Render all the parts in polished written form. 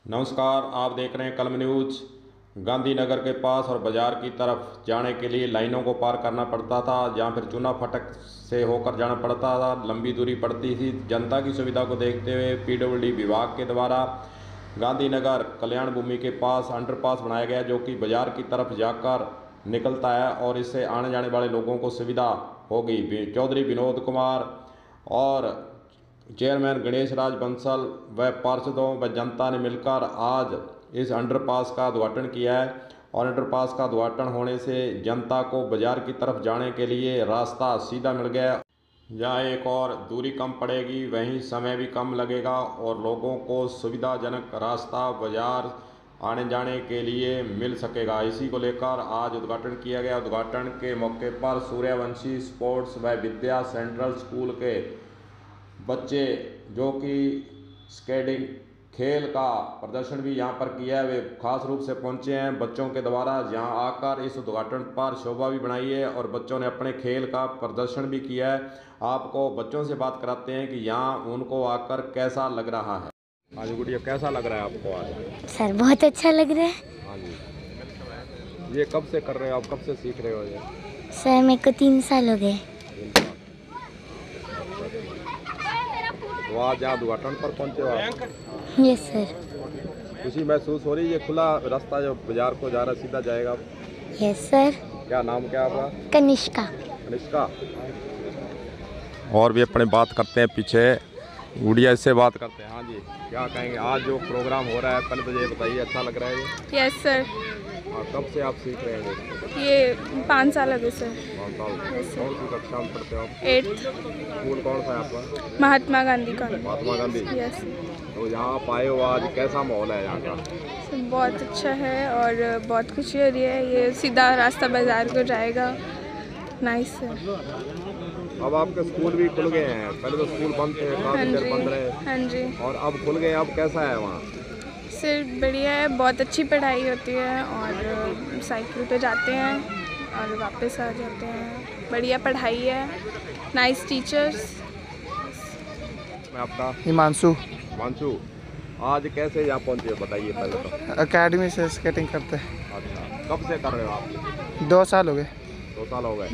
नमस्कार, आप देख रहे हैं कलम न्यूज। गांधीनगर के पास और बाजार की तरफ जाने के लिए लाइनों को पार करना पड़ता था, जहां फिर चूना फाटक से होकर जाना पड़ता था। लंबी दूरी पड़ती थी। जनता की सुविधा को देखते हुए पीडब्ल्यूडी विभाग के द्वारा गांधीनगर कल्याण भूमि के पास अंडरपास बनाया गया, जो कि बाजार की तरफ जाकर निकलता है और इससे आने जाने वाले लोगों को सुविधा होगी। चौधरी विनोद कुमार और चेयरमैन गणेश राज बंसल व पार्षदों व जनता ने मिलकर आज इस अंडरपास का उद्घाटन किया है। और अंडरपास का उद्घाटन होने से जनता को बाजार की तरफ जाने के लिए रास्ता सीधा मिल गया। जहाँ एक और दूरी कम पड़ेगी, वहीं समय भी कम लगेगा और लोगों को सुविधाजनक रास्ता बाजार आने जाने के लिए मिल सकेगा। इसी को लेकर आज उद्घाटन किया गया। उद्घाटन के मौके पर सूर्यवंशी स्पोर्ट्स व विद्या सेंट्रल स्कूल के बच्चे, जो कि स्केटिंग खेल का प्रदर्शन भी यहाँ पर किया है, वे खास रूप से पहुँचे हैं। बच्चों के द्वारा यहाँ आकर इस उद्घाटन पर शोभा भी बनाई है और बच्चों ने अपने खेल का प्रदर्शन भी किया है। आपको बच्चों से बात कराते हैं कि यहाँ उनको आकर कैसा लग रहा है। हाँ जी गुड़िया, कैसा लग रहा है आपको आज? सर बहुत अच्छा लग रहा है। हाँ जी, ये कब से कर रहे हो आप, कब से सीख रहे हो ये? सर मेरे को 3 साल हो गए। तो आज यहाँ उद्घाटन पर पहुँचे हो आप? Yes sir. खुशी महसूस हो रही है? खुला रास्ता जो बाजार को जा रहा है सीधा जाएगा? Yes sir. क्या नाम क्या आपका? कनिष्का। कनिष्का। और भी अपने बात करते हैं पीछे, गुड़िया इससे बात करते हैं। हाँ जी, क्या कहेंगे? आज जो प्रोग्राम हो रहा है, पहले तो ये बताइए, अच्छा लग रहा है ये? Yes sir. हाँ, कब से आप सीख रहे हैं? ये 5 साल हो गए सर। 5 साल। कौन सी कक्षा में पढ़ते हो आप? 8th। स्कूल कौन सा है आपका? महात्मा गांधी का। महात्मा गांधी। यस। तो यहाँ आप आए हो, आज कैसा माहौल है यहाँ का? बहुत अच्छा है और बहुत खुशी हो रही है। ये सीधा रास्ता बाजार को जाएगा। Nice sir. अब आपके स्कूल भी खुल गए हैं, पहले तो स्कूल बंद थे, काफी देर बंद रहे। हाँ जी। और अब खुल गए, अब कैसा है वहाँ? सर बढ़िया है, बहुत अच्छी पढ़ाई होती है और साइकिल पे जाते हैं और वापस आ जाते हैं। बढ़िया पढ़ाई है, नाइस टीचर्स। मैं आपका? हिमांशु। हिमांशु, आज कैसे यहाँ पहुँचे बताइए पहले तो। एकेडमी से स्केटिंग करते हैं। अच्छा, कब से कर रहे हो आप? 2 साल हो गए। 2 साल हो गए।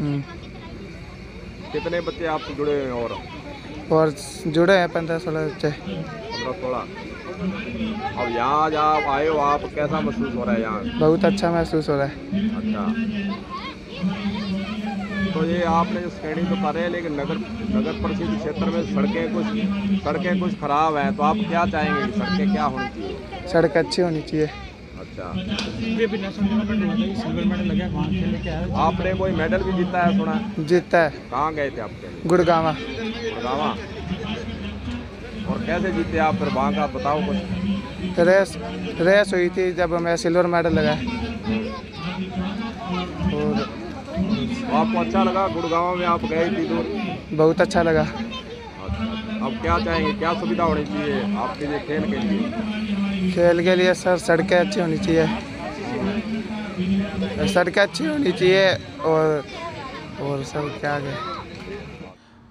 कितने बच्चे आपसे जुड़े हुए हैं? और जुड़े हैं 15-16 बच्चे। 15-16। अब यहाँ जब आप आए हो, आप कैसा महसूस हो रहा है यहाँ? बहुत अच्छा महसूस हो रहा है। अच्छा, तो ये आपने जो स्केटिंग तो कर रहे हैं, लेकिन नगर परिषद क्षेत्र में सड़कें कुछ खराब हैं, तो आप क्या चाहेंगे कि सड़कें क्या होनी चाहिए? सड़क अच्छी होनी चाहिए। अच्छा, आपने कोई मेडल भी जीता है सुना? जीता है। कहाँ गए थे आपके? गुड़गावा। गुड़गावा। और कैसे जीते आप फिर वहाँ का बताओ कुछ। रेस हुई थी जब मैं सिल्वर मेडल लगाया। और आपको अच्छा लगा? गुड़गांव में आप गए इतनी दूर? बहुत अच्छा लगा। अच्छा, अब क्या चाहेंगे, क्या सुविधा होनी चाहिए आपके लिए खेल के लिए? खेल के लिए सर सड़कें अच्छी होनी चाहिए। सड़कें अच्छी होनी चाहिए और सब क्या है।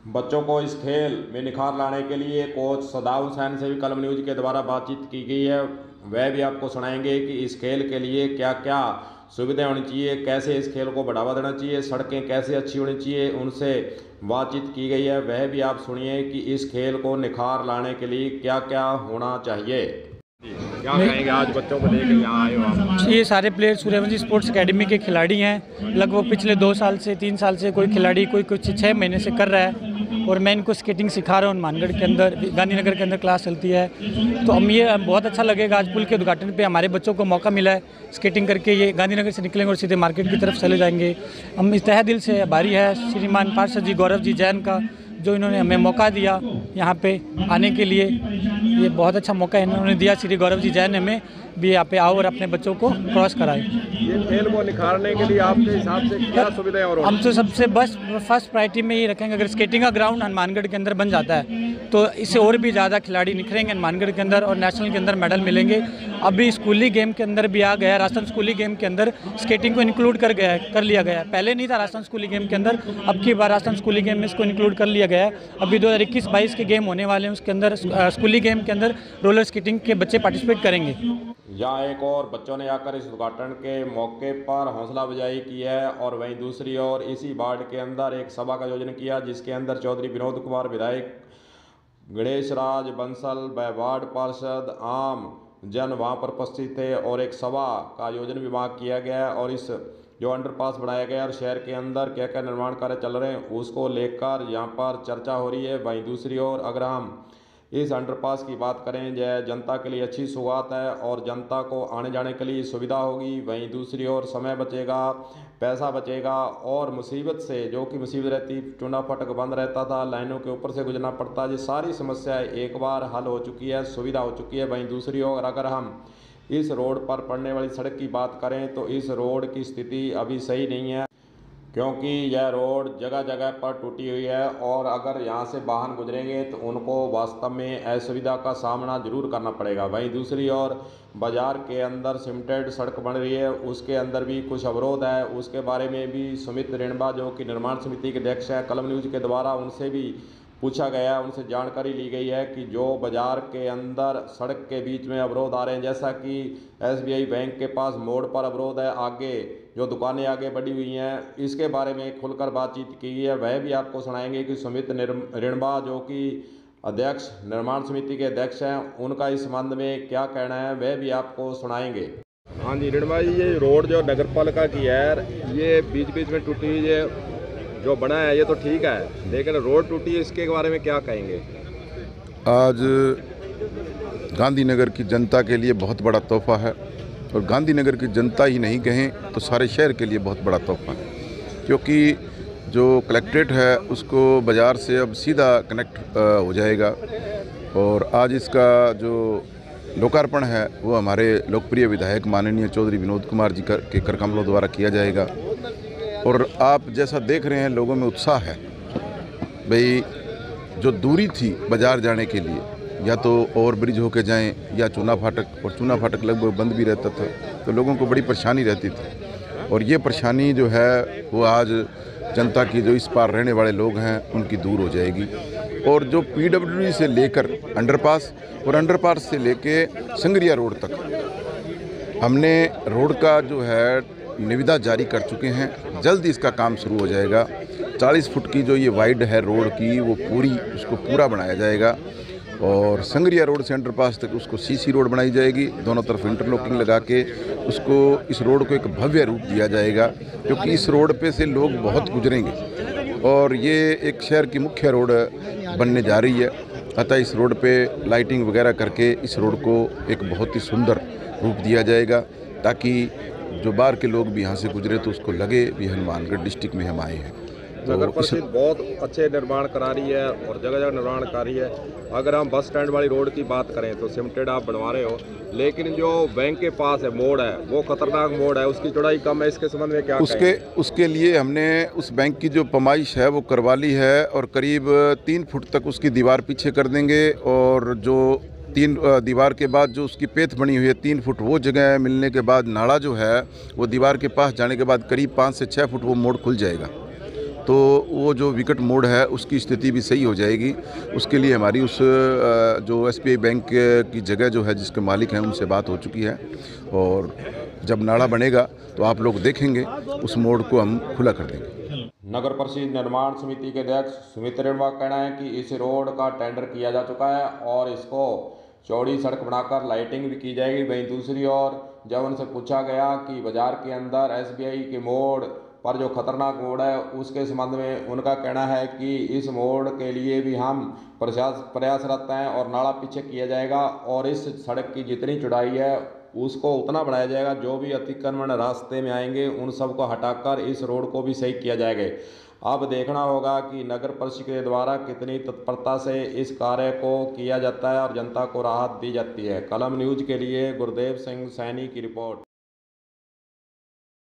बच्चों को इस खेल में निखार लाने के लिए कोच सदाव हुसैन से भी कलम न्यूज के द्वारा बातचीत की गई है। वह भी आपको सुनाएंगे कि इस खेल के लिए क्या क्या सुविधाएं होनी चाहिए, कैसे इस खेल को बढ़ावा देना चाहिए, सड़कें कैसे अच्छी होनी चाहिए, उनसे बातचीत की गई है। वह भी आप सुनिए कि इस खेल को निखार लाने के लिए क्या क्या होना चाहिए। क्या कहेंगे, आज बच्चों को लेकर यहाँ आए हो आप? ये सारे प्लेयर सूर्यवंशी स्पोर्ट्स एकेडमी के खिलाड़ी हैं। लगभग पिछले 2 साल से 3 साल से कोई खिलाड़ी कोई कुछ 6 महीने से कर रहा है और मैं इनको स्केटिंग सिखा रहा हूँ। मानगढ़ के अंदर, गांधीनगर के अंदर क्लास चलती है। तो हम ये बहुत अच्छा लगेगा, आज पुल के उद्घाटन पे हमारे बच्चों को मौका मिला है स्केटिंग करके। ये गांधीनगर से निकलेंगे और सीधे मार्केट की तरफ चले जाएंगे। हम इस तहे दिल से आभारी है श्रीमान पार्षद जी गौरव जी जैन का, जो इन्होंने हमें मौका दिया यहाँ पे आने के लिए। ये बहुत अच्छा मौका इन्होंने दिया, श्री गौरव जी जैन हमें भी यहाँ पे आओ और अपने बच्चों को क्रॉस कराएं। ये खेल को निखारने के लिए आपके हिसाब से क्या सुविधाएं और? हम तो सबसे बस फर्स्ट प्रायोरिटी में ये रखेंगे, अगर स्केटिंग का ग्राउंड हनुमानगढ़ के अंदर बन जाता है तो इससे और भी ज़्यादा खिलाड़ी निखरेंगे हनुमानगढ़ के अंदर और नेशनल के अंदर मेडल मिलेंगे। अभी स्कूली गेम के अंदर भी आ गया है। राजस्थान स्कूली गेम के अंदर स्केटिंग को इंक्लूड कर लिया गया है। पहले नहीं था राजस्थान स्कूली गेम के अंदर, अब की बार राजस्थान स्कूली गेम में इसको इंक्लूड कर लिया गया है। अभी 2021-22 के गेम होने वाले हैं, उसके अंदर स्कूली गेम के अंदर रोलर स्केटिंग के बच्चे पार्टिसिपेट करेंगे। यहाँ एक और बच्चों ने आकर इस उद्घाटन के मौके पर हौसला अफजाई की है और वहीं दूसरी ओर इसी वार्ड के अंदर एक सभा का आयोजन किया, जिसके अंदर चौधरी विनोद कुमार, विधायक गणेश राज बंसल व वार्ड पार्षद आम जन वहाँ पर उपस्थित थे और एक सभा का आयोजन भी वहाँ किया गया। और इस जो अंडरपास बनाया गया और शहर के अंदर क्या क्या निर्माण कार्य चल रहे हैं उसको लेकर यहाँ पर चर्चा हो रही है। वहीं दूसरी ओर अगर हम इस अंडरपास की बात करें, यह जनता के लिए अच्छी सौगात है और जनता को आने जाने के लिए सुविधा होगी। वहीं दूसरी ओर समय बचेगा, पैसा बचेगा और मुसीबत से, जो कि मुसीबत रहती, चूना फाटक बंद रहता था, लाइनों के ऊपर से गुजरना पड़ता, ये सारी समस्याएं एक बार हल हो चुकी है, सुविधा हो चुकी है। वहीं दूसरी ओर अगर हम इस रोड पर पड़ने वाली सड़क की बात करें तो इस रोड की स्थिति अभी सही नहीं है, क्योंकि यह रोड जगह जगह पर टूटी हुई है और अगर यहाँ से वाहन गुजरेंगे तो उनको वास्तव में असुविधा का सामना जरूर करना पड़ेगा। वहीं दूसरी ओर बाज़ार के अंदर सीमेंटेड सड़क बन रही है, उसके अंदर भी कुछ अवरोध है। उसके बारे में भी सुमित रिणबा, जो कि निर्माण समिति के अध्यक्ष हैं, कलम न्यूज़ के द्वारा उनसे भी पूछा गया, उनसे जानकारी ली गई है कि जो बाज़ार के अंदर सड़क के बीच में अवरोध आ रहे हैं, जैसा कि SBI बैंक के पास मोड़ पर अवरोध है, आगे जो दुकानें आगे बढ़ी हुई हैं, इसके बारे में खुलकर बातचीत की है। वह भी आपको सुनाएंगे कि सुमित रिणबा, जो कि अध्यक्ष निर्माण समिति के अध्यक्ष हैं, उनका इस संबंध में क्या कहना है वह भी आपको सुनाएंगे। हाँ जी रिणबा जी, ये रोड जो नगर पालिका की है, ये बीच बीच में टूटी हुई है, जो बना है ये तो ठीक है, लेकिन रोड टूटी है, इसके बारे में क्या कहेंगे? आज गांधीनगर की जनता के लिए बहुत बड़ा तोहफा है और गांधीनगर की जनता ही नहीं कहें तो सारे शहर के लिए बहुत बड़ा तोहफा है, क्योंकि जो कलेक्ट्रेट है उसको बाज़ार से अब सीधा कनेक्ट हो जाएगा और आज इसका जो लोकार्पण है वो हमारे लोकप्रिय विधायक माननीय चौधरी विनोद कुमार जी के करकमलों द्वारा किया जाएगा। और आप जैसा देख रहे हैं लोगों में उत्साह है, भाई जो दूरी थी बाज़ार जाने के लिए, या तो ओवर ब्रिज होके जाएं या चूना फाटक, और चूना फाटक लगभग बंद भी रहता था तो लोगों को बड़ी परेशानी रहती थी। और ये परेशानी जो है वो आज जनता की, जो इस पार रहने वाले लोग हैं, उनकी दूर हो जाएगी। और जो PWD से लेकर अंडरपास और अंडरपास से लेके संगरिया रोड तक हमने रोड का जो है निविदा जारी कर चुके हैं, जल्द इसका काम शुरू हो जाएगा। 40 फुट की जो ये वाइड है रोड की, वो उसको पूरा बनाया जाएगा और संगरिया रोड से अंडरपास तक उसको CC रोड बनाई जाएगी, दोनों तरफ इंटरलॉकिंग लगा के उसको, इस रोड को एक भव्य रूप दिया जाएगा, क्योंकि इस रोड पे से लोग बहुत गुजरेंगे और ये एक शहर की मुख्य रोड बनने जा रही है। अतः इस रोड पे लाइटिंग वगैरह करके इस रोड को एक बहुत ही सुंदर रूप दिया जाएगा, ताकि जो बाहर के लोग भी यहाँ से गुजरे तो उसको लगे भी हनुमानगढ़ डिस्ट्रिक्ट में हम आए हैं। नगर परिषद बहुत अच्छे निर्माण करा रही है और जगह जगह निर्माण करा रही है। अगर हम बस स्टैंड वाली रोड की बात करें तो सीमेंटेड आप बनवा रहे हो, लेकिन जो बैंक के पास है मोड़ है, वो खतरनाक मोड़ है, उसकी चौड़ाई कम है, इसके संबंध में क्या उसके लिए हमने उस बैंक की जो पैमाइश है वो करवा ली है और करीब 3 फुट तक उसकी दीवार पीछे कर देंगे और जो 3 दीवार के बाद जो उसकी पेथ बनी हुई है 3 फुट, वो जगह मिलने के बाद नाला जो है वो दीवार के पास जाने के बाद करीब 5 से 6 फुट वो मोड़ खुल जाएगा, तो वो जो विकट मोड़ है उसकी स्थिति भी सही हो जाएगी। उसके लिए हमारी उस जो SBI बैंक की जगह जो है जिसके मालिक हैं उनसे बात हो चुकी है और जब नाला बनेगा तो आप लोग देखेंगे उस मोड़ को हम खुला कर देंगे। नगर परिषद निर्माण समिति के अध्यक्ष सुमित रिणबा का कहना है कि इस रोड का टेंडर किया जा चुका है और इसको चौड़ी सड़क बनाकर लाइटिंग भी की जाएगी। वहीं दूसरी ओर जब उनसे पूछा गया कि बाजार के अंदर SBI के मोड़ पर जो खतरनाक मोड़ है उसके संबंध में उनका कहना है कि इस मोड़ के लिए भी हम प्रयासरत हैं और नाला पीछे किया जाएगा और इस सड़क की जितनी चौड़ाई है उसको उतना बढ़ाया जाएगा, जो भी अतिक्रमण रास्ते में आएंगे उन सब को हटाकर इस रोड को भी सही किया जाएगा। अब देखना होगा कि नगर परिषद के द्वारा कितनी तत्परता से इस कार्य को किया जाता है और जनता को राहत दी जाती है। कलम न्यूज़ के लिए गुरदेव सिंह सैनी की रिपोर्ट।